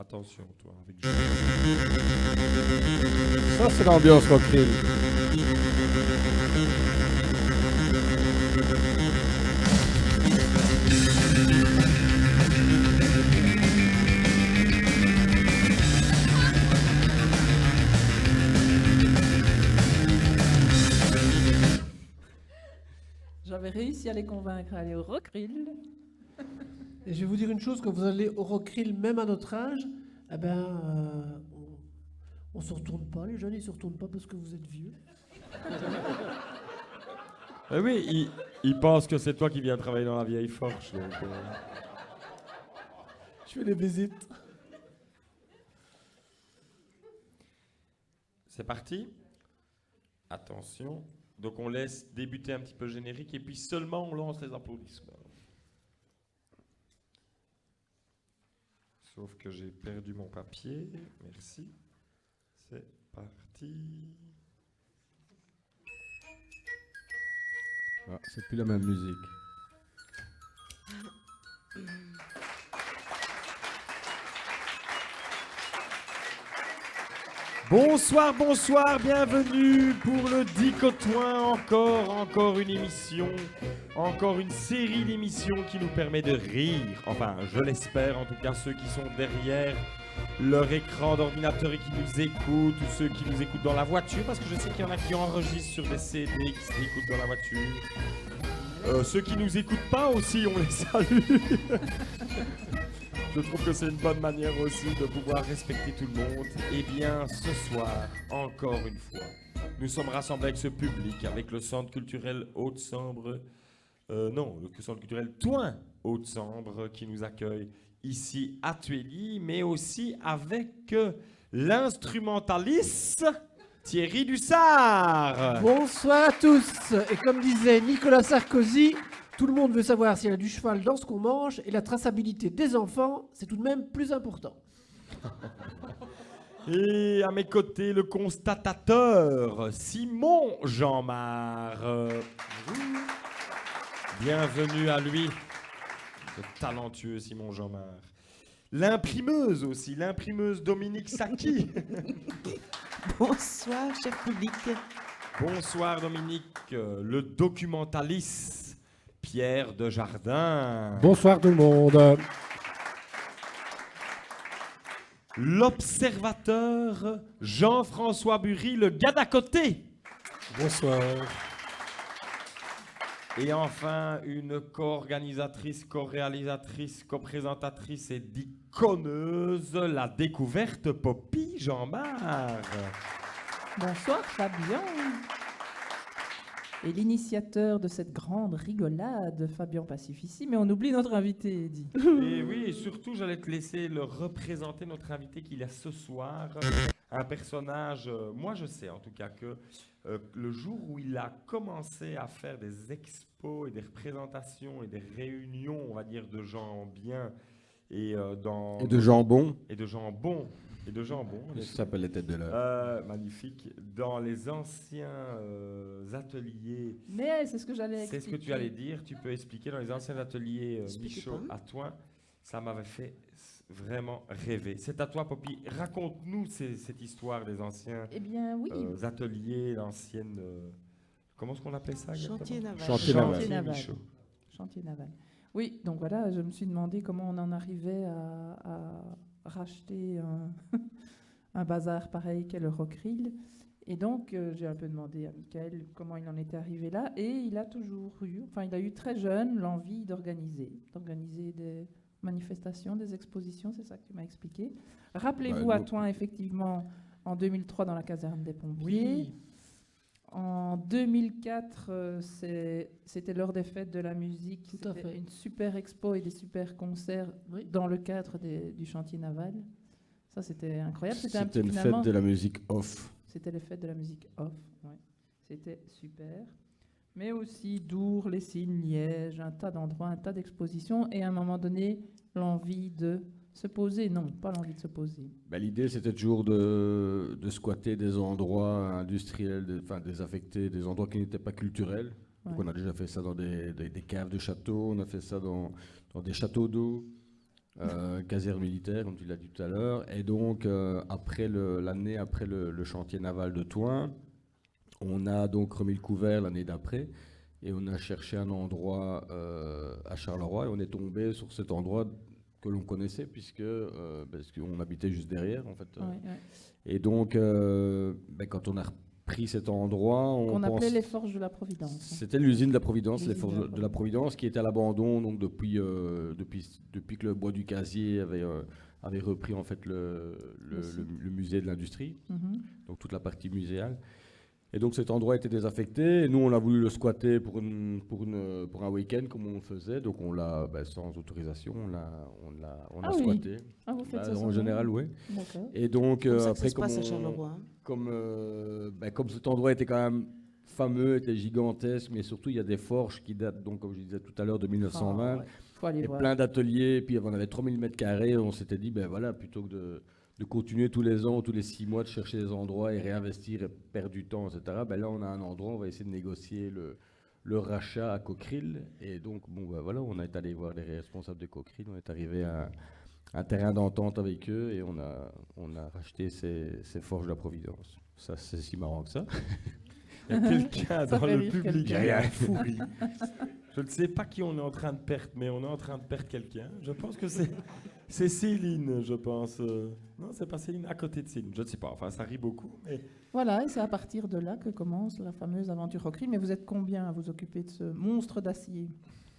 Attention, toi, avec Ça, c'est l'ambiance rock'n'roll. J'avais réussi à les convaincre à aller au Rockrill. Et je vais vous dire une chose, quand vous allez au Rockrill, même à notre âge, eh ben, on ne se retourne pas, les jeunes, ils ne se retournent pas parce que vous êtes vieux. Eh oui, il pense que c'est toi qui viens travailler dans la vieille forge. Donc, Je fais des visites. C'est parti. Attention. Donc on laisse débuter un petit peu le générique et puis seulement on lance les applaudissements. Sauf que j'ai perdu mon papier. Merci. C'est parti. Ah, c'est plus la même musique. Bonsoir, bonsoir, bienvenue pour le Dicotoin, encore une émission, encore une série d'émissions qui nous permet de rire, enfin je l'espère, en tout cas ceux qui sont derrière leur écran d'ordinateur et qui nous écoutent, ou ceux qui nous écoutent dans la voiture, parce que je sais qu'il y en a qui enregistrent sur des CD, qui s'écoutent dans la voiture. Ceux qui nous écoutent pas aussi, on les salue. Je trouve que c'est une bonne manière aussi de pouvoir respecter tout le monde. Eh bien, ce soir, encore une fois, nous sommes rassemblés avec ce public, avec le Centre culturel Haute-Sambre, non, le Centre culturel Thoin Haute-Sambre qui nous accueille ici à Tuély, mais aussi avec l'instrumentaliste Thierry Dussard. Bonsoir à tous. Et comme disait Nicolas Sarkozy, tout le monde veut savoir s'il y a du cheval dans ce qu'on mange et la traçabilité des enfants, c'est tout de même plus important. Et à mes côtés, le constatateur, Simon Jeanmar. Bienvenue à lui, le talentueux Simon Jeanmar. L'imprimeuse aussi, l'imprimeuse Dominique Saki. Bonsoir, cher public. Bonsoir Dominique, le documentaliste Pierre Desjardins. Bonsoir tout le monde. L'observateur Jean-François Bury, le gars d'à côté. Bonsoir. Et enfin, une co-organisatrice, co-réalisatrice, co-présentatrice et diconneuse, la découverte Poppy Jeanmar. Bonsoir Fabien. Et l'initiateur de cette grande rigolade, Fabien Pacifici. Mais on oublie notre invité, Eddy. Et oui, et surtout, j'allais te laisser le représenter, notre invité qu'il a ce soir. Un personnage, moi je sais en tout cas que le jour où il a commencé à faire des expos et des représentations et des réunions, on va dire, de gens bien et de jambon. Et de jambon. Et de jambon. Ça s'appelle les têtes de l'heure. Magnifique. Dans les anciens ateliers. Mais c'est ce que j'allais expliquer. C'est ce que tu allais dire. Tu peux expliquer dans les anciens ateliers Expliquez Michaud pas. à toi. Ça m'avait fait vraiment rêver. C'est à toi, Poppy. Raconte-nous cette histoire des anciens Eh bien, oui. ateliers, l'ancienne. Comment est-ce qu'on appelait ça exactement? Chantier naval. Chantier naval. Chantier naval. Michaud. Chantier naval. Oui, donc voilà, je me suis demandé comment on en arrivait à racheter un bazar pareil qu'est le Rockrill. Et donc, j'ai un peu demandé à Michael comment il en était arrivé là. Et il a toujours eu, enfin, il a eu très jeune l'envie d'organiser des manifestations, des expositions, c'est ça que tu m'as expliqué. Rappelez-vous à Thoin, effectivement, en 2003 dans la caserne des pompiers. Oui. En 2004, c'était lors des fêtes de la musique. Tout à C'était fait. une super expo et des super concerts Oui. dans le cadre du chantier naval. Ça, c'était incroyable. C'était un C'était petit, une finalement, fête de la musique off. c'était les fêtes de la musique off. Ouais. C'était super. Mais aussi Dour, Les Cygnes, Liège, un tas d'endroits, un tas d'expositions. Et à un moment donné, l'envie de se poser. Non, pas l'envie de se poser. Ben, l'idée, c'était toujours de squatter des endroits industriels, désaffectés, des endroits qui n'étaient pas culturels. Donc, Ouais. on a déjà fait ça dans des caves de châteaux, on a fait ça dans des châteaux d'eau. caserne militaire, comme tu l'as dit tout à l'heure. Et donc, l'année après le chantier naval de Thoin, on a donc remis le couvert l'année d'après. Et on a cherché un endroit à Charleroi. Et on est tombé sur cet endroit que l'on connaissait, parce qu'on habitait juste derrière, en fait. Et donc, quand on a pris cet endroit... On appelait les Forges de la Providence. C'était l'usine de la Providence, les Forges de la Providence, qui était à l'abandon donc depuis que le bois du casier avait repris en fait le musée de l'industrie, donc toute la partie muséale. Et donc cet endroit était désaffecté, et nous on a voulu le squatter pour un week-end comme on le faisait, donc on l'a, sans autorisation, on l'a squatté. Ah, vous faites ça en général, oui. D'accord. Et donc Comme ça que après, ça se passe à Charleroi. comme cet endroit était quand même fameux, était gigantesque, mais surtout il y a des forges qui datent, donc comme je disais tout à l'heure, de 1920, Faut aller et voir. plein d'ateliers, puis on avait 3000 mètres carrés, on s'était dit, voilà, plutôt que de continuer tous les ans, tous les 6 mois, de chercher des endroits et réinvestir et perdre du temps, etc. Là, on a un endroit, on va essayer de négocier le rachat à Cockerill. Et donc, voilà, on est allé voir les responsables de Cockerill, on est arrivé à un terrain d'entente avec eux et on a racheté ces forges de la Providence. Ça, c'est si marrant que ça. Il y a quelqu'un Ça dans fait le rire public qui quelqu'un. a un fou rire. Je ne sais pas qui on est en train de perdre, mais on est en train de perdre quelqu'un. Je pense que c'est Céline, je pense. Non, c'est pas Céline, à côté de Céline. Je ne sais pas, enfin ça rit beaucoup. Mais... Voilà, et c'est à partir de là que commence la fameuse aventure Rockrill. Mais vous êtes combien à vous occuper de ce monstre d'acier?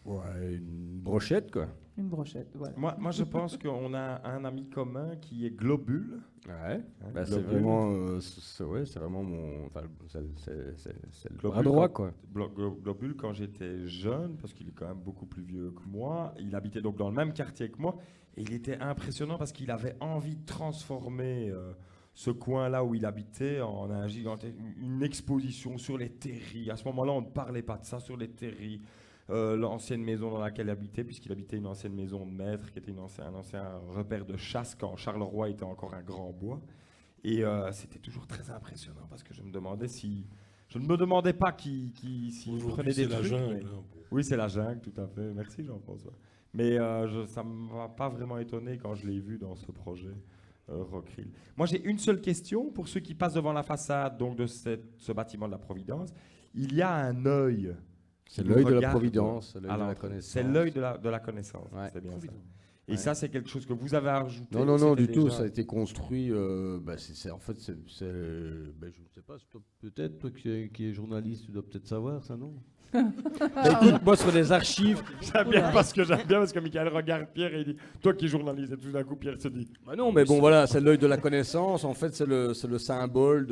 Ouais, une brochette, quoi. Une brochette, voilà. Moi, je pense qu'on a un ami commun qui est Globule. Ouais, c'est Globule. vraiment, c'est vraiment mon, enfin, c'est le bras Globule, droit, quoi. Globule, quand j'étais jeune, parce qu'il est quand même beaucoup plus vieux que moi, il habitait donc dans le même quartier que moi, et il était impressionnant parce qu'il avait envie de transformer ce coin-là où il habitait en une exposition sur les terris. À ce moment-là, on ne parlait pas de ça, sur les terris. L'ancienne maison dans laquelle il habitait, puisqu'il habitait une ancienne maison de maître, qui était un ancien repère de chasse quand Charleroi était encore un grand bois. Et c'était toujours très impressionnant, parce que je ne me demandais pas s'il prenait des trucs. Mais... Oui, c'est la jungle, tout à fait. Merci Jean-François. Mais ça ne m'a pas vraiment étonné quand je l'ai vu dans ce projet Rockrill. Moi, j'ai une seule question pour ceux qui passent devant la façade donc, de ce bâtiment de la Providence. Il y a un œil. C'est l'œil de la Providence, l'œil de la connaissance. C'est l'œil de la connaissance, Ouais. c'est bien ça. Et ça, c'est quelque chose que vous avez ajouté? Non, du tout. Ça a été construit. En fait, je ne sais pas. Peut-être toi qui es journaliste, tu dois peut-être savoir ça, non? Écoute, moi sur les archives. J'aime bien parce que Michael regarde Pierre et il dit toi qui es journaliste, et tout d'un coup Pierre se dit Non, mais bon, voilà, c'est l'œil de la connaissance. En fait, c'est le symbole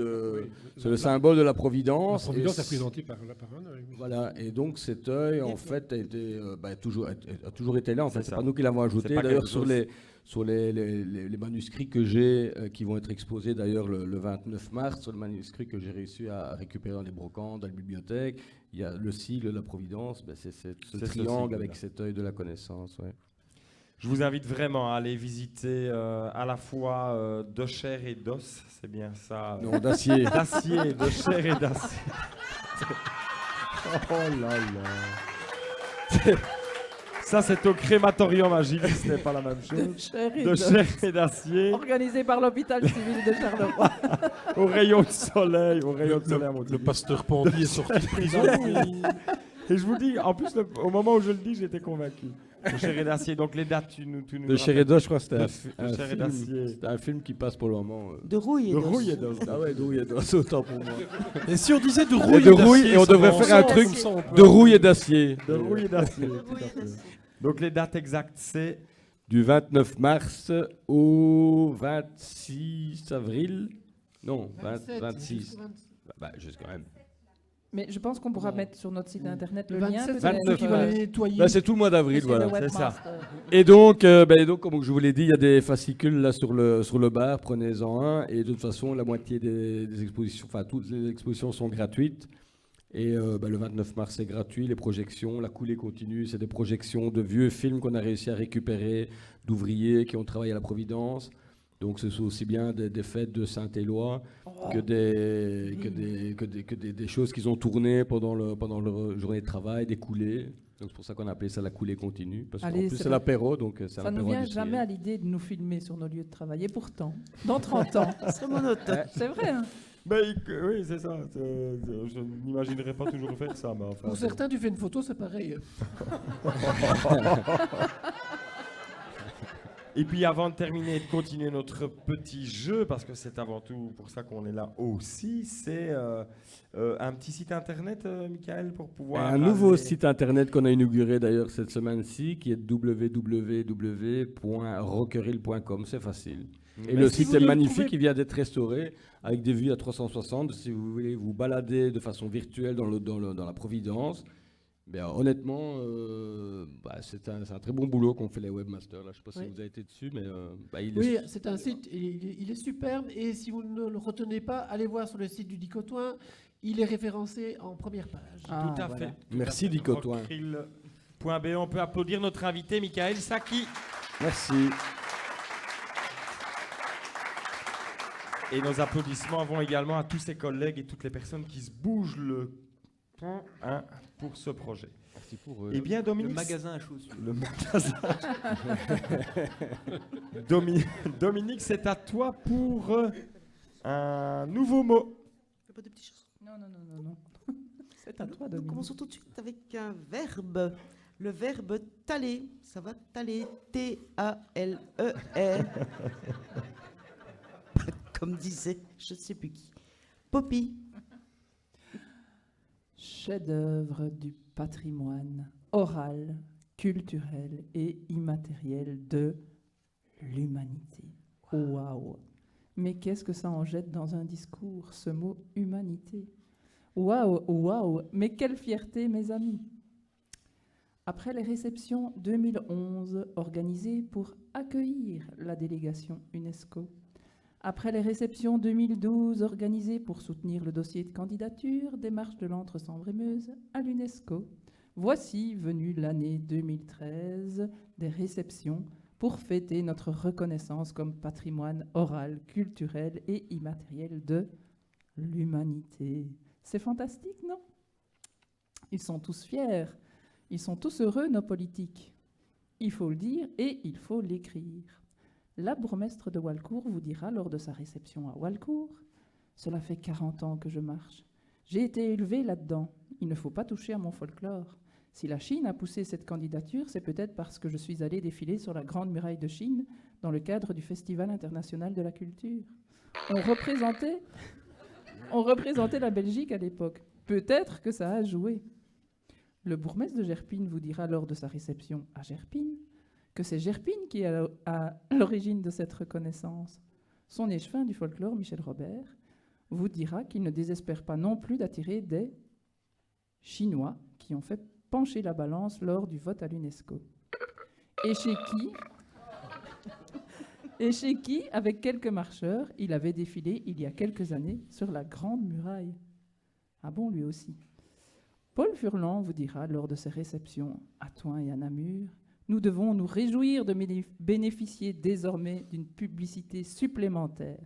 le symbole de la Providence. La Providence est représentée par un œil. Voilà, et donc cet œil, en fait, a toujours été là. En fait, c'est pas nous qui l'avons ajouté. pas D'ailleurs, quelque sur les manuscrits que j'ai, qui vont être exposés d'ailleurs le 29 mars, sur le manuscrit que j'ai réussi à récupérer dans les brocantes, dans la bibliothèque, il y a le sigle de la Providence, c'est ce triangle avec cet œil de la connaissance. Ouais. Je vous invite vraiment à aller visiter à la fois de chair et d'os, c'est bien ça. Non, d'acier. D'acier, de chair et d'acier. Oh là là. Ça, c'est au crématorium à Gilles, ce n'est pas la même chose. De chair et d'acier. Organisé par l'hôpital civil de Charleroi. Au rayon de soleil, à Montpellier. Le pasteur Pandy est sorti de prison. Et je vous dis, en plus, au moment où je le dis, j'étais convaincu. De chair et d'acier, donc les dates, tu nous De chair et d'os, je crois que c'était un film qui passe pour le moment. De rouille et De d'os. rouille et d'os. Ah ouais, de rouille et d'os, autant pour moi. Et si on disait de Et rouille de rouille, et on ça devrait va faire un ensemble, truc comme ça, on peut- de rouille et d'acier. De rouille et d'acier, tout à fait. Donc les dates exactes, c'est Du 29 mars au 26 avril. Non, 26. Juste quand même. Mais je pense qu'on pourra mettre sur notre site internet le Le lien. 27, peut-être, c'est ceux qui vont euh, les nettoyer. Là, c'est tout le mois d'avril, parce que voilà. le c'est ça. webmaster- Et donc, comme je vous l'ai dit, il y a des fascicules là sur le bar, prenez-en un. Et de toute façon, la moitié des expositions, enfin toutes les expositions sont gratuites. Et le 29 mars, c'est gratuit. Les projections, la coulée continue. C'est des projections de vieux films qu'on a réussi à récupérer, d'ouvriers qui ont travaillé à la Providence. Donc, ce sont aussi bien des fêtes de Saint-Éloi que des choses qu'ils ont tournées pendant leur journée de travail, des coulées. Donc c'est pour ça qu'on a appelé ça la coulée continue, parce qu'en Allez, plus c'est c'est vrai. l'apéro, donc c'est Ça l'apéro ne vient industriel. jamais à l'idée de nous filmer sur nos lieux de travail. Et pourtant, dans 30 ans, Sur mon note. c'est vrai. Hein. Oui, c'est ça. Je n'imaginerais pas toujours faire ça, mais enfin. Pour certains, tu fais une photo, c'est pareil. Et puis avant de terminer et de continuer notre petit jeu, parce que c'est avant tout pour ça qu'on est là aussi, c'est un petit site internet, Michael, pour pouvoir... Un nouveau aller- site internet qu'on a inauguré d'ailleurs cette semaine-ci, qui est www.rockeril.com, c'est facile. Et le si site vous est ne magnifique, trouvez- il vient d'être restauré avec des vues à 360. Si vous voulez vous balader de façon virtuelle dans la Providence, ben, honnêtement, c'est un très bon boulot qu'ont fait les webmasters. Là. Je ne sais pas si Oui. vous avez été dessus, mais il est Oui, c'est un site, il est superbe. Et si vous ne le retenez pas, allez voir sur le site du Dicotoin. Il est référencé en première page. Ah, Tout à voilà. fait. Merci, tout à fait. Dicotoin. Rockrill.be. On peut applaudir notre invité, Michael Saki. Merci. Et nos applaudissements vont également à tous ses collègues et toutes les personnes qui se bougent le cul, hein, pour ce projet. Merci pour eux. Eh bien, Le Dominique... magasin à chaussures. Le magasin. Dominique, c'est à toi pour un nouveau mot. Fais pas de petits chansons. Non. C'est à toi, Nous Dominique. commençons tout de suite avec un verbe. Le verbe taler. Ça va taler. T-A-L-E-R. Comme disait, je ne sais plus qui. Poppy. Chef-d'œuvre du patrimoine oral, culturel et immatériel de l'humanité. Waouh! Mais qu'est-ce que ça en jette dans un discours, ce mot humanité? Waouh! Mais quelle fierté, mes amis! Après les réceptions 2011 organisées pour accueillir la délégation UNESCO, après les réceptions 2012 organisées pour soutenir le dossier de candidature des marches de l'Entre-Sambre-et-Meuse à l'UNESCO, voici venue l'année 2013 des réceptions pour fêter notre reconnaissance comme patrimoine oral, culturel et immatériel de l'humanité. C'est fantastique, non? Ils sont tous fiers, ils sont tous heureux, nos politiques. Il faut le dire et il faut l'écrire. La bourgmestre de Walcourt vous dira lors de sa réception à Walcourt « Cela fait 40 ans que je marche. J'ai été élevée là-dedans. Il ne faut pas toucher à mon folklore. Si la Chine a poussé cette candidature, c'est peut-être parce que je suis allée défiler sur la Grande Muraille de Chine dans le cadre du Festival international de la culture. On représentait la Belgique à l'époque. Peut-être que ça a joué. Le bourgmestre de Gerpine vous dira lors de sa réception à Gerpine que c'est Gerpine qui est à l'origine de cette reconnaissance. Son échevin du folklore, Michel Robert, vous dira qu'il ne désespère pas non plus d'attirer des Chinois qui ont fait pencher la balance lors du vote à l'UNESCO. Et chez qui, avec quelques marcheurs, il avait défilé il y a quelques années sur la Grande Muraille. Ah bon, lui aussi. Paul Furlan vous dira lors de ses réceptions à Thoin et à Namur: nous devons nous réjouir de bénéficier désormais d'une publicité supplémentaire,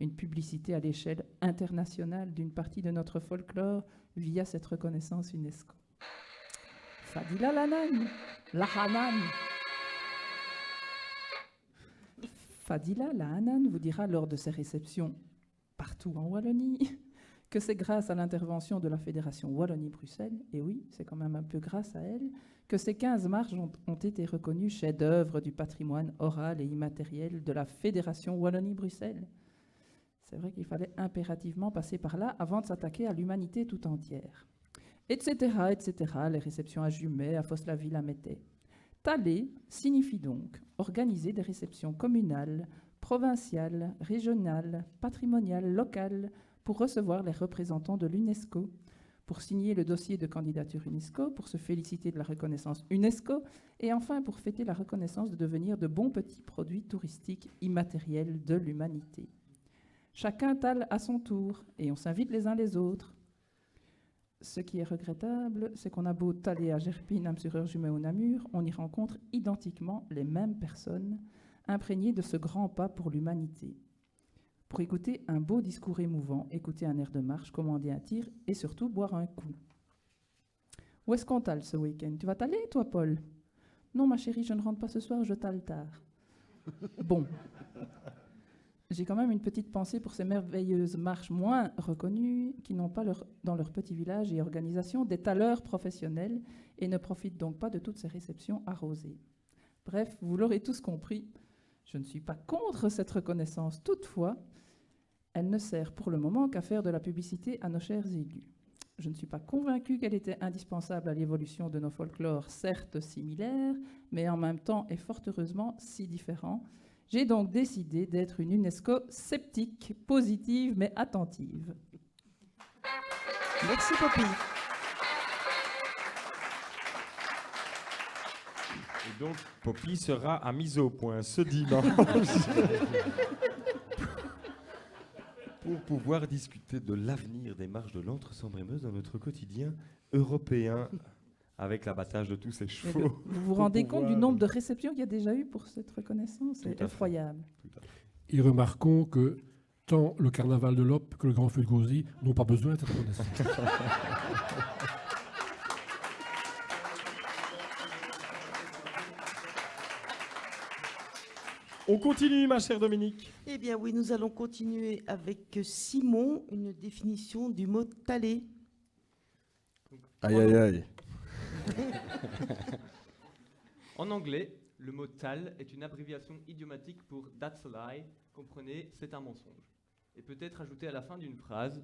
une publicité à l'échelle internationale d'une partie de notre folklore via cette reconnaissance UNESCO. Fadila Lahanan. Fadila Lahanan vous dira lors de ses réceptions partout en Wallonie que c'est grâce à l'intervention de la Fédération Wallonie-Bruxelles, et oui, c'est quand même un peu grâce à elle, que ces 15 marches ont été reconnues chefs-d'œuvre du patrimoine oral et immatériel de la Fédération Wallonie-Bruxelles. C'est vrai qu'il fallait impérativement passer par là avant de s'attaquer à l'humanité tout entière. Etc., les réceptions à Jumet, à Fos-la-Ville, à Métais. Taler signifie donc organiser des réceptions communales, provinciales, régionales, patrimoniales, locales, pour recevoir les représentants de l'UNESCO, pour signer le dossier de candidature UNESCO, pour se féliciter de la reconnaissance UNESCO, et enfin pour fêter la reconnaissance de devenir de bons petits produits touristiques immatériels de l'humanité. Chacun tale à son tour, et on s'invite les uns les autres. Ce qui est regrettable, c'est qu'on a beau taler à Gerpine, Amsureur, Jumet ou Namur, on y rencontre identiquement les mêmes personnes, imprégnées de ce grand pas pour l'humanité. Pour écouter un beau discours émouvant, écouter un air de marche, commander un tir et surtout boire un coup. Où est-ce qu'on tale ce week-end? Tu vas t'aller, toi, Paul? Non, ma chérie, je ne rentre pas ce soir, je tale tard. Bon. J'ai quand même une petite pensée pour ces merveilleuses marches moins reconnues qui n'ont pas dans leur petit village et organisation des taleurs professionnels et ne profitent donc pas de toutes ces réceptions arrosées. Bref, vous l'aurez tous compris, je ne suis pas contre cette reconnaissance. Toutefois, elle ne sert pour le moment qu'à faire de la publicité à nos chers élus. Je ne suis pas convaincue qu'elle était indispensable à l'évolution de nos folklores, certes similaires, mais en même temps et fort heureusement si différents. J'ai donc décidé d'être une UNESCO sceptique, positive mais attentive. Merci, Poppy. Et donc, Poppy sera à mise au point ce dimanche pour pouvoir discuter de l'avenir des marches de l'Entre-Sambre-et-Meuse dans notre quotidien européen avec l'abattage de tous ces chevaux. Vous vous rendez compte du nombre de réceptions qu'il y a déjà eu pour cette reconnaissance? C'est effroyable. Et remarquons que tant le carnaval de l'Op que le grand feu de Gauzy n'ont pas besoin d'être reconnaissants. On continue, ma chère Dominique. Eh bien oui, nous allons continuer avec Simon, une définition du mot taler. Aïe, aïe, aïe. En anglais, le mot tal est une abréviation idiomatique pour that's a lie, comprenez, c'est un mensonge. Et peut être ajouté à la fin d'une phrase,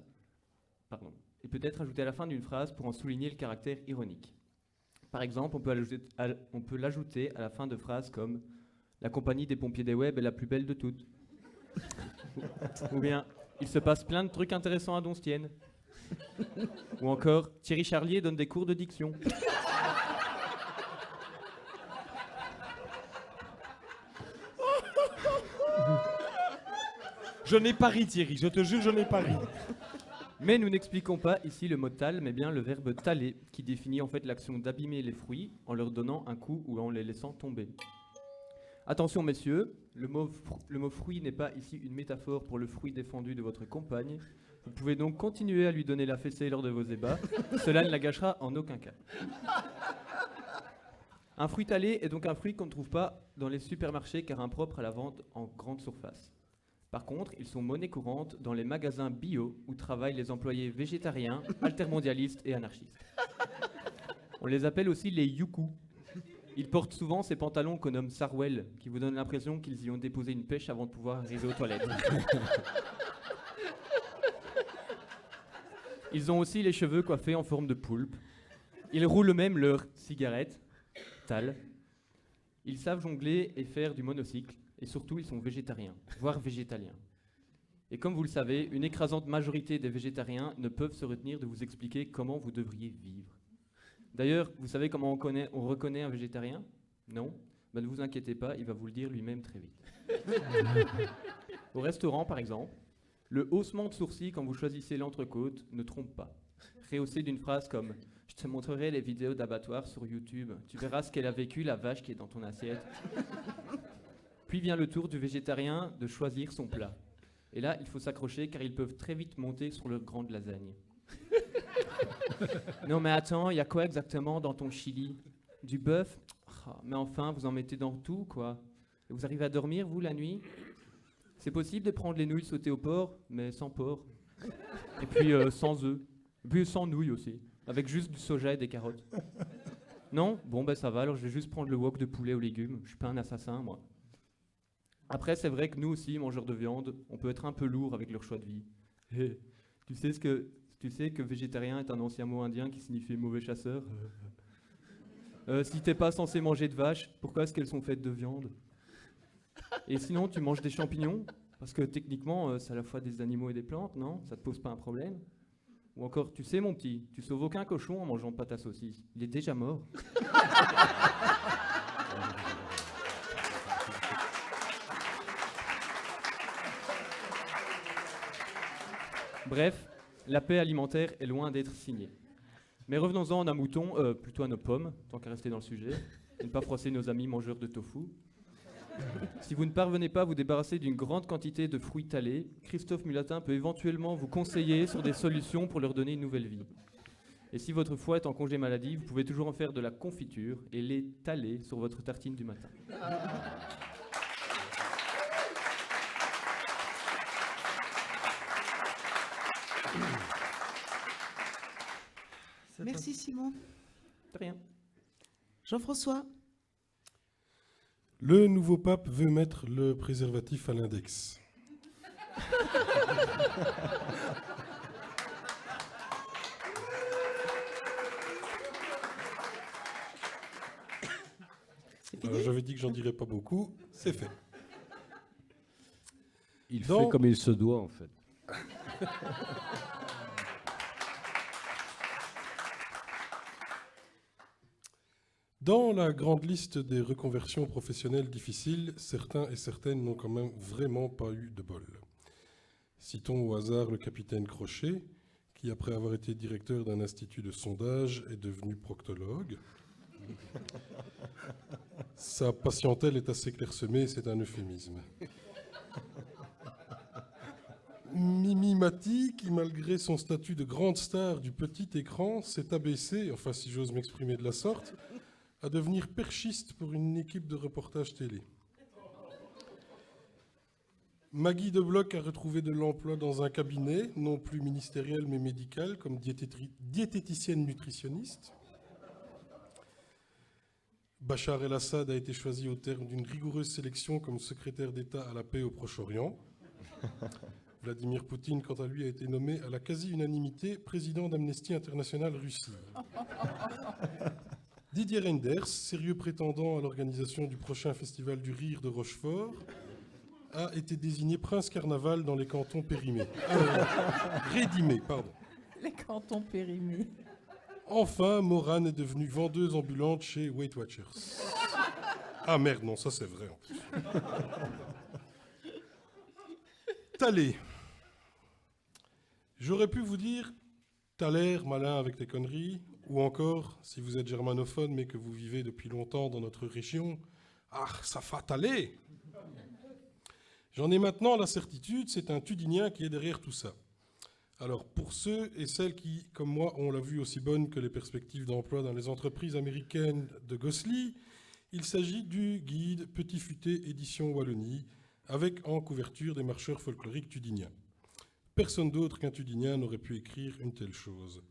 pour en souligner le caractère ironique. Par exemple, on peut l'ajouter à la fin de phrases comme la compagnie des pompiers des web est la plus belle de toutes. Ou bien il se passe plein de trucs intéressants à Donstienne. Ou encore Thierry Charlier donne des cours de diction. Je n'ai pas ri, Thierry, je te jure, je n'ai pas ri. Mais nous n'expliquons pas ici le mot tal, mais bien le verbe taler, qui définit en fait l'action d'abîmer les fruits en leur donnant un coup ou en les laissant tomber. Attention messieurs, le mot fruit n'est pas ici une métaphore pour le fruit défendu de votre compagne. Vous pouvez donc continuer à lui donner la fessée lors de vos ébats, cela ne la gâchera en aucun cas. Un fruit talé est donc un fruit qu'on ne trouve pas dans les supermarchés car impropre à la vente en grande surface. Par contre, ils sont monnaie courante dans les magasins bio où travaillent les employés végétariens, altermondialistes et anarchistes. On les appelle aussi les youcous. Ils portent souvent ces pantalons qu'on nomme Sarwell, qui vous donnent l'impression qu'ils y ont déposé une pêche avant de pouvoir arriver aux toilettes. Ils ont aussi les cheveux coiffés en forme de poulpe. Ils roulent même leur cigarette, tal. Ils savent jongler et faire du monocycle. Et surtout, ils sont végétariens, voire végétaliens. Et comme vous le savez, une écrasante majorité des végétariens ne peuvent se retenir de vous expliquer comment vous devriez vivre. D'ailleurs, vous savez comment on reconnaît un végétarien? Non? Ben ne vous inquiétez pas, il va vous le dire lui-même très vite. Au restaurant, par exemple, le haussement de sourcils quand vous choisissez l'entrecôte ne trompe pas. Rehaussé d'une phrase comme « Je te montrerai les vidéos d'abattoir sur YouTube, tu verras ce qu'elle a vécu, la vache qui est dans ton assiette. » Puis vient le tour du végétarien de choisir son plat. Et là, il faut s'accrocher car ils peuvent très vite monter sur leur grande lasagne. Non mais attends, il y a quoi exactement dans ton chili? Du bœuf? Oh, mais enfin, vous en mettez dans tout, quoi. Et vous arrivez à dormir, vous, la nuit? C'est possible de prendre les nouilles sautées au porc, mais sans porc. Et puis sans œufs. Et puis sans nouilles aussi, avec juste du soja et des carottes. Non? Bon, ben ça va, alors je vais juste prendre le wok de poulet aux légumes. Je suis pas un assassin, moi. Après, c'est vrai que nous aussi, mangeurs de viande, on peut être un peu lourd avec leur choix de vie. Hey, tu sais que végétarien est un ancien mot indien qui signifie mauvais chasseur? Si t'es pas censé manger de vache, pourquoi est-ce qu'elles sont faites de viande? Et sinon, tu manges des champignons? Parce que techniquement, c'est à la fois des animaux et des plantes, non? Ça te pose pas un problème? Ou encore, tu sais mon petit, tu sauves aucun cochon en mangeant pas ta saucisse. Il est déjà mort. Bref, la paix alimentaire est loin d'être signée. Mais revenons-en à nos moutons, plutôt à nos pommes, tant qu'à rester dans le sujet, et ne pas froisser nos amis mangeurs de tofu. Si vous ne parvenez pas à vous débarrasser d'une grande quantité de fruits talés, Christophe Mulatin peut éventuellement vous conseiller sur des solutions pour leur donner une nouvelle vie. Et si votre foie est en congé maladie, vous pouvez toujours en faire de la confiture et l'étaler sur votre tartine du matin. Merci Simon. De rien. Jean-François. Le nouveau pape veut mettre le préservatif à l'index. J'avais dit que j'en dirais pas beaucoup, c'est fait. Il fait comme il se doit, en fait. Dans la grande liste des reconversions professionnelles difficiles, certains et certaines n'ont quand même vraiment pas eu de bol. Citons au hasard le capitaine Crochet, qui après avoir été directeur d'un institut de sondage est devenu proctologue. Sa patientèle est assez clairsemée, c'est un euphémisme. Mimi Mati, qui malgré son statut de grande star du petit écran, s'est abaissée, enfin si j'ose m'exprimer de la sorte, à devenir perchiste pour une équipe de reportage télé. Maggie de Bloch a retrouvé de l'emploi dans un cabinet, non plus ministériel mais médical, comme diététicienne nutritionniste. Bachar el-Assad a été choisi au terme d'une rigoureuse sélection comme secrétaire d'État à la paix au Proche-Orient. Vladimir Poutine, quant à lui, a été nommé à la quasi-unanimité président d'Amnesty International Russie. Didier Reinders, sérieux prétendant à l'organisation du prochain Festival du Rire de Rochefort, a été désigné prince carnaval dans les cantons périmés. Rédimés, pardon. Les cantons périmés. Enfin, Morane est devenue vendeuse ambulante chez Weight Watchers. Ah merde, non, ça c'est vrai en plus. Thalès. J'aurais pu vous dire, t'as l'air malin avec tes conneries, ou encore, si vous êtes germanophone mais que vous vivez depuis longtemps dans notre région, ah, ça fait Thalès. J'en ai maintenant la certitude, c'est un Tudinien qui est derrière tout ça. Alors, pour ceux et celles qui, comme moi, ont la vue aussi bonne que les perspectives d'emploi dans les entreprises américaines de Gossely, il s'agit du guide Petit Futé édition Wallonie, avec en couverture des marcheurs folkloriques tudiniens. Personne d'autre qu'un Tudinien n'aurait pu écrire une telle chose.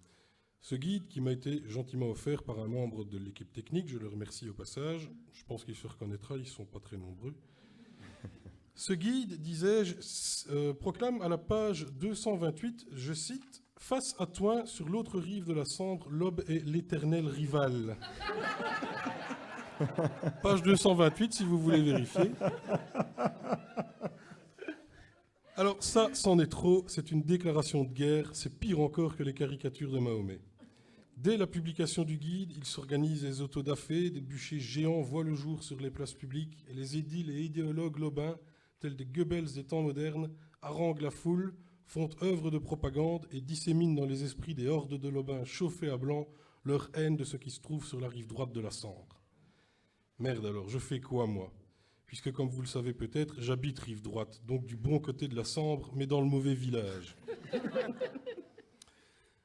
Ce guide, qui m'a été gentiment offert par un membre de l'équipe technique, je le remercie au passage, je pense qu'il se reconnaîtra, ils ne sont pas très nombreux. Ce guide, disais-je, proclame à la page 228, je cite, « Face à toi, sur l'autre rive de la Sambre, l'aube est l'éternel rival. » Page 228, si vous voulez vérifier. Alors ça, c'en est trop, c'est une déclaration de guerre, c'est pire encore que les caricatures de Mahomet. Dès la publication du guide, il s'organise des autodafés, des bûchers géants voient le jour sur les places publiques, et les édiles et idéologues lobins, tels des Goebbels des temps modernes, haranguent la foule, font œuvre de propagande et disséminent dans les esprits des hordes de lobins chauffés à blanc leur haine de ce qui se trouve sur la rive droite de la Sambre. Merde alors, je fais quoi moi ? Puisque comme vous le savez peut-être, j'habite rive droite, donc du bon côté de la Sambre, mais dans le mauvais village.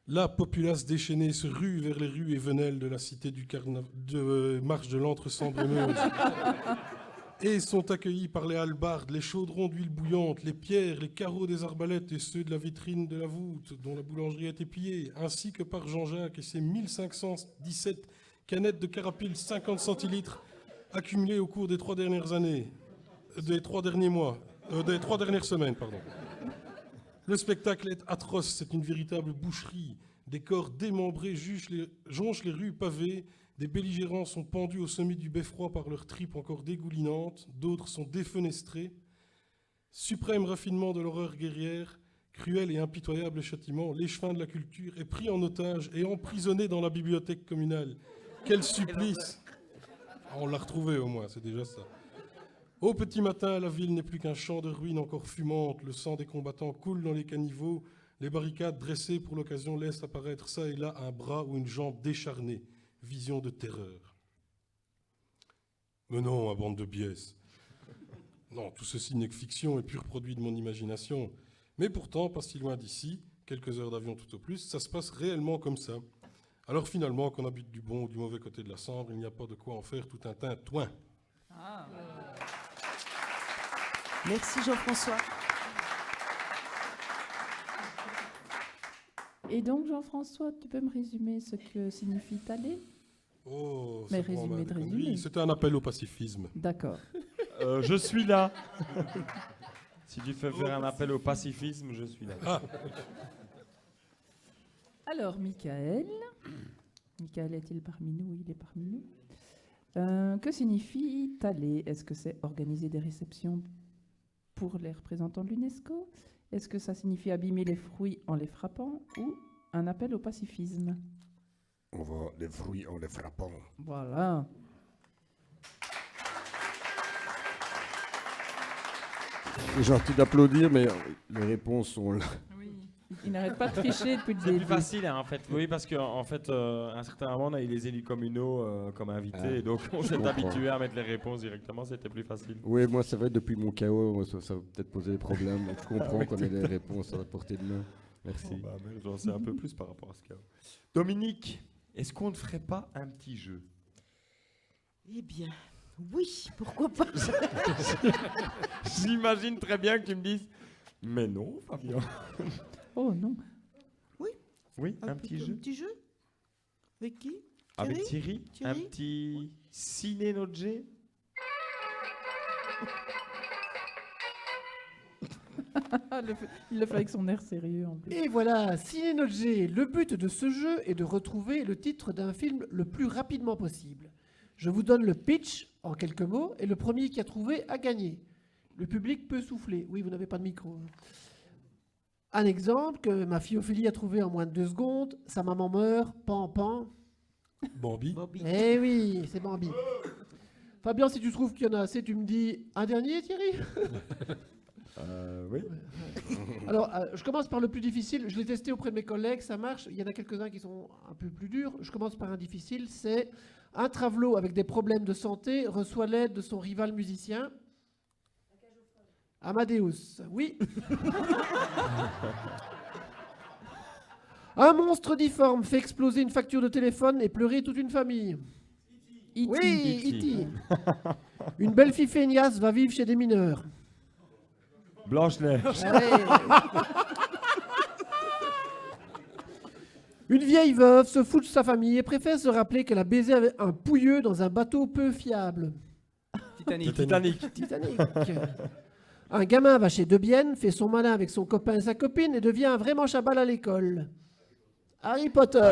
La populace déchaînée se rue vers les rues et venelles de la cité de marche de l'Entre-Sambre-Meuse. Et sont accueillis par les hallebardes, les chaudrons d'huile bouillante, les pierres, les carreaux des arbalètes et ceux de la vitrine de la voûte dont la boulangerie a été pillée, ainsi que par Jean-Jacques et ses 1517 canettes de carapille 50 centilitres accumulées au cours des 3 dernières années, des 3 derniers mois, des 3 dernières semaines, pardon. Le spectacle est atroce, c'est une véritable boucherie. Des corps démembrés jonchent les rues pavées, des belligérants sont pendus au sommet du beffroi par leurs tripes encore dégoulinantes, d'autres sont défenestrés. Suprême raffinement de l'horreur guerrière, cruel et impitoyable châtiment, l'échevin de la culture est pris en otage et emprisonné dans la bibliothèque communale. Quel supplice! On l'a retrouvé au moins, c'est déjà ça. Au petit matin, la ville n'est plus qu'un champ de ruines encore fumantes, le sang des combattants coule dans les caniveaux, les barricades dressées pour l'occasion laissent apparaître ça et là un bras ou une jambe décharnée. Vision de terreur. Mais non, ma bande de biais. Non, tout ceci n'est que fiction et pur produit de mon imagination. Mais pourtant, pas si loin d'ici, quelques heures d'avion tout au plus, ça se passe réellement comme ça. Alors finalement, qu'on habite du bon ou du mauvais côté de la Sambre, il n'y a pas de quoi en faire tout un tintouin. Merci Jean-François. Et donc, Jean-François, tu peux me résumer ce que signifie taler? Oh, Mais ça prend résumé mal de des résumé. conneries. C'était un appel au pacifisme. D'accord. Je suis là. Si tu fais faire un appel au pacifisme, je suis là. Ah, Alors, Michael. Michael est-il parmi nous? Il est parmi nous. Que signifie taler? Est-ce que c'est organiser des réceptions pour les représentants de l'UNESCO? Est-ce que ça signifie abîmer les fruits en les frappant ou un appel au pacifisme? On voit les fruits en les frappant. Voilà. C'est gentil d'applaudir, mais les réponses sont là. Il n'arrête pas de tricher depuis le C'est plus début. facile, hein, en fait. Oui, parce qu'en fait, à un certain moment, on a eu les élus communaux comme invités, Ah, et donc on s'est comprends. habitué à mettre les réponses directement, c'était plus facile. Oui, moi, c'est vrai, depuis mon chaos, ça va peut-être poser des problèmes. Donc, je comprends oui, qu'on ait les réponses à la portée de main. Merci. Bon, bah, merde, j'en sais un peu plus par rapport à ce cas. Dominique, est-ce qu'on ne ferait pas un petit jeu? Eh bien, oui, pourquoi pas. J'imagine très bien que tu me dises, mais non, Fabien. Oh non. Oui, un petit jeu. Un petit jeu. Avec qui? Avec Thierry, un Thierry petit ciné notre G. Il le fait avec son air sérieux en plus. Et voilà, Ciné Notre G. Le but de ce jeu est de retrouver le titre d'un film le plus rapidement possible. Je vous donne le pitch en quelques mots et le premier qui a trouvé a gagné. Le public peut souffler. Oui, vous n'avez pas de micro. Un exemple que ma fille Ophélie a trouvé en moins de 2 secondes. Sa maman meurt, pan pan. Bambi. Bobby. Eh oui, c'est Bambi. Fabien, si tu trouves qu'il y en a assez, tu me dis un dernier, Thierry? Oui. Alors, je commence par le plus difficile. Je l'ai testé auprès de mes collègues, ça marche. Il y en a quelques-uns qui sont un peu plus durs. Je commence par un difficile. C'est un travelot avec des problèmes de santé reçoit l'aide de son rival musicien. Amadeus, oui. Un monstre difforme fait exploser une facture de téléphone et pleurer toute une famille. E.T. Oui, E.T. E.T. Une belle fille feignasse va vivre chez des mineurs. Blanche-Neige. Une vieille veuve se fout de sa famille et préfère se rappeler qu'elle a baisé avec un pouilleux dans un bateau peu fiable. Titanic. Titanic. Titanic. Un gamin va chez Debienne, fait son malin avec son copain et sa copine et devient un vrai manche à balles à l'école. Harry Potter.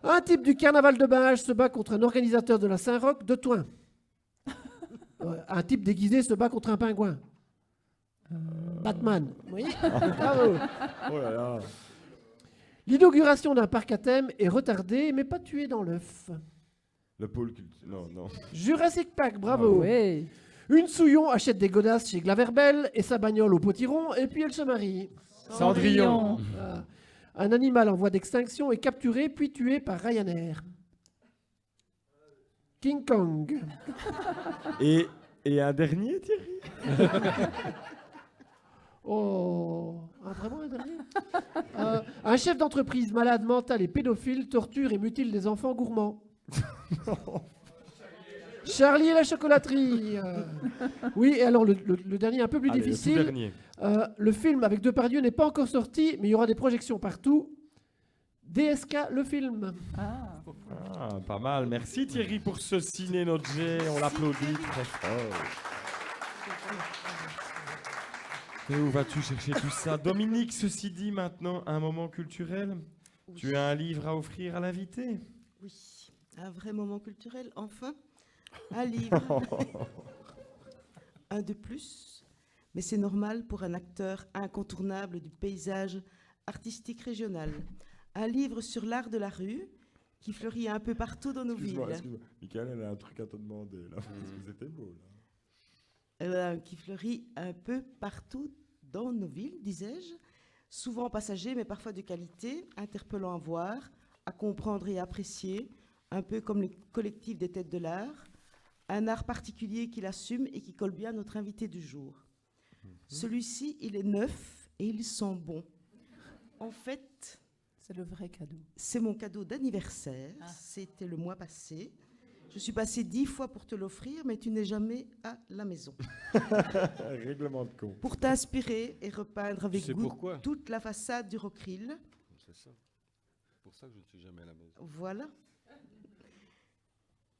Un type du carnaval de Baage se bat contre un organisateur de la Saint-Roch de Thoin. Un type déguisé se bat contre un pingouin. Batman. Oui. Bravo. Oh là là. L'inauguration d'un parc à thème est retardée, mais pas tuée dans l'œuf. Le pôle culte. Non, non. Jurassic Park, bravo. Ouais. Une Souillon achète des godasses chez Glaverbel et sa bagnole au potiron, et puis elle se marie. Cendrillon. Ah. Un animal en voie d'extinction est capturé puis tué par Ryanair. King Kong. Et un dernier, Thierry? Oh, vraiment un dernier. Un chef d'entreprise malade mental et pédophile torture et mutile des enfants gourmands. Charlie et la chocolaterie. Oui, et alors le dernier un peu plus Allez, difficile. le tout dernier. Le film avec Depardieu n'est pas encore sorti, mais il y aura des projections partout. DSK, le film. Ah. Ah, pas mal. Merci Thierry pour ce ciné notre G. On l'applaudit très fort. Et où vas-tu chercher tout ça? Dominique, ceci dit, maintenant, un moment culturel. Oui. Tu as un livre à offrir à l'invité? Oui, un vrai moment culturel, enfin. Un livre. Un de plus. Mais c'est normal pour un acteur incontournable du paysage artistique régional. Un livre sur l'art de la rue qui fleurit un peu partout dans nos villes. Excuse-moi. Michael, elle a un truc à te demander, là. Parce que c'était beau, là. Qui fleurit un peu partout dans nos villes, disais-je. Souvent passager, mais parfois de qualité, interpellant à voir, à comprendre et à apprécier, un peu comme le collectif des têtes de l'art. Un art particulier qu'il assume et qui colle bien à notre invité du jour. Celui-ci, il est neuf et il sent bon. En fait, C'est le vrai cadeau. C'est mon cadeau d'anniversaire. Ah. C'était le mois passé. Je suis passée 10 fois pour te l'offrir, mais tu n'es jamais à la maison. Règlement de compte. Pour t'inspirer et repeindre avec C'est goût pourquoi toute la façade du Rockrill. C'est ça. Pour ça que je ne suis jamais à la maison. Voilà.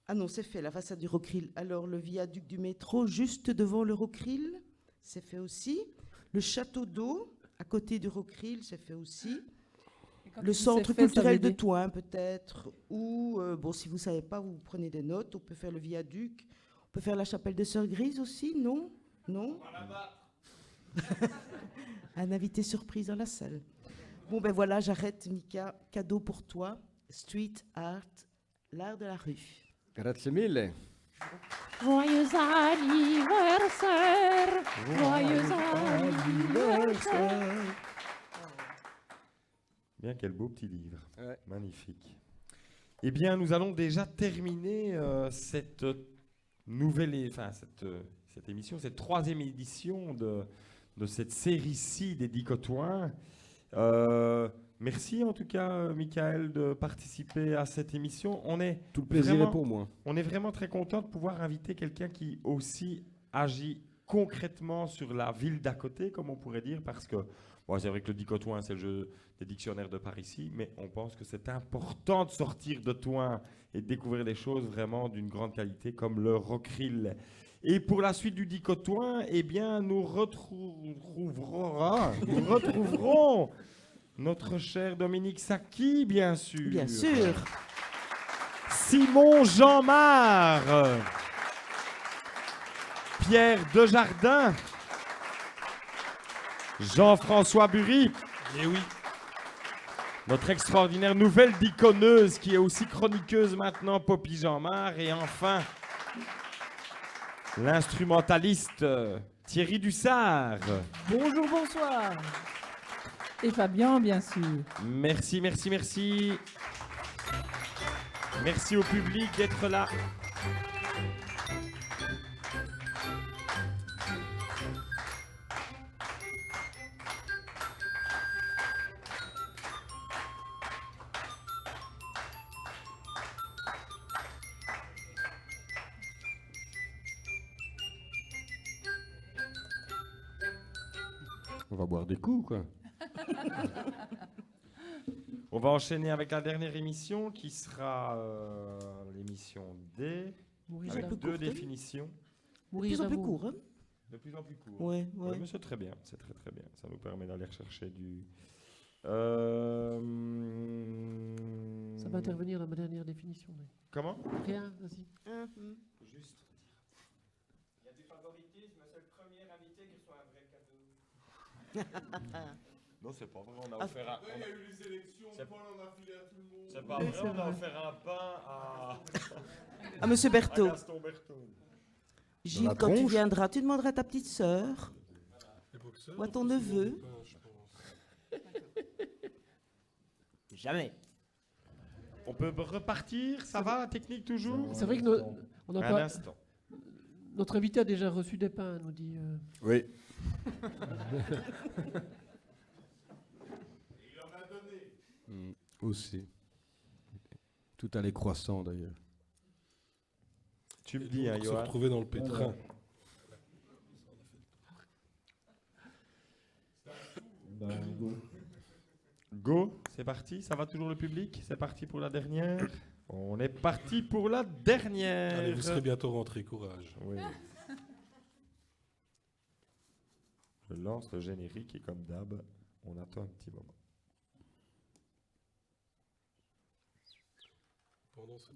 Ah non, c'est fait, la façade du Rockrill. Alors, le viaduc du métro, juste devant le Rockrill, c'est fait aussi. Le château d'eau, à côté du Rockrill, c'est fait aussi. Et quand Le tu dis centre c'est fait, ça culturel veut de dire- Toin, peut-être. Ou, bon, si vous ne savez pas, vous prenez des notes. On peut faire le viaduc. On peut faire la chapelle de Sœur Grise aussi, non? Non? Un invité surprise dans la salle. Bon, ben voilà, j'arrête, Mika. Cadeau pour toi. Street art, l'art de la rue. Grazie mille. Joyeux anniversaire, joyeux anniversaire. Bien, quel beau petit livre. Ouais. Magnifique. Eh bien, nous allons déjà terminer cette cette émission, cette 3e édition de cette série-ci des Dicotoins. Merci en tout cas, Michael, de participer à cette émission. Tout le plaisir Vraiment. est pour moi. On est vraiment très content de pouvoir inviter quelqu'un qui aussi agit concrètement sur la ville d'à côté, comme on pourrait dire, parce que bon, c'est vrai que le Dicotoin, c'est le jeu des dictionnaires de par ici, mais on pense que c'est important de sortir de Toin et de découvrir des choses vraiment d'une grande qualité, comme le Rockrill. Et pour la suite du Dicotoin, eh bien, nous retrouverons notre cher Dominique Sacchi, bien sûr. Bien sûr. Simon Jeanmar, Pierre Desjardins, Jean-François Bury, Eh oui. notre extraordinaire nouvelle diconneuse qui est aussi chroniqueuse maintenant, Poppy Jeanmar, et enfin l'instrumentaliste Thierry Dussard. Bonjour, bonsoir. Et Fabien, bien sûr. Merci, merci, merci. Merci au public d'être là. On va boire des coups, quoi. On va enchaîner avec la dernière émission qui sera l'émission D, Mourir avec d'amour. 2 définitions. De Mourir plus en plus d'amour. court, hein? De plus en plus court. Ouais, Ouais, ouais. mais c'est très bien, c'est très très bien. Ça nous permet d'aller rechercher du. Ça va intervenir dans ma dernière définition. mais- Comment? Rien, vas-y. Mhm. Juste. Il y a du favoritisme, c'est le premier invité qui reçoit un vrai cadeau. Non, c'est pas vrai, on a Ah. offert un. Il y a eu les élections, C'est- Paul en a filé à tout le monde. C'est pas Oui, vrai, c'est on a vrai. offert un pain Ah, monsieur à Berthaud. Gaston Berthaud. Gilles, la quand tu tronche. viendras, tu demanderas à ta petite sœur. Les boxeurs, Ou à ton c'est neveu. bon pain, je pense. Jamais. On peut repartir, ça va, la technique toujours? C'est vrai que on a Un pas, instant. notre invité a déjà reçu des pains, nous dit. Oui. Aussi. Tout à les croissants, d'ailleurs. Tu me Et dis, donc, hein, se Johan. retrouver dans le pétrin. Go, c'est parti, ça va toujours le public? C'est parti pour la dernière? On est parti pour la dernière. Allez, vous serez bientôt rentrés, courage. Oui. Je lance le générique et comme d'hab, on attend un petit moment. Pendant ce temps.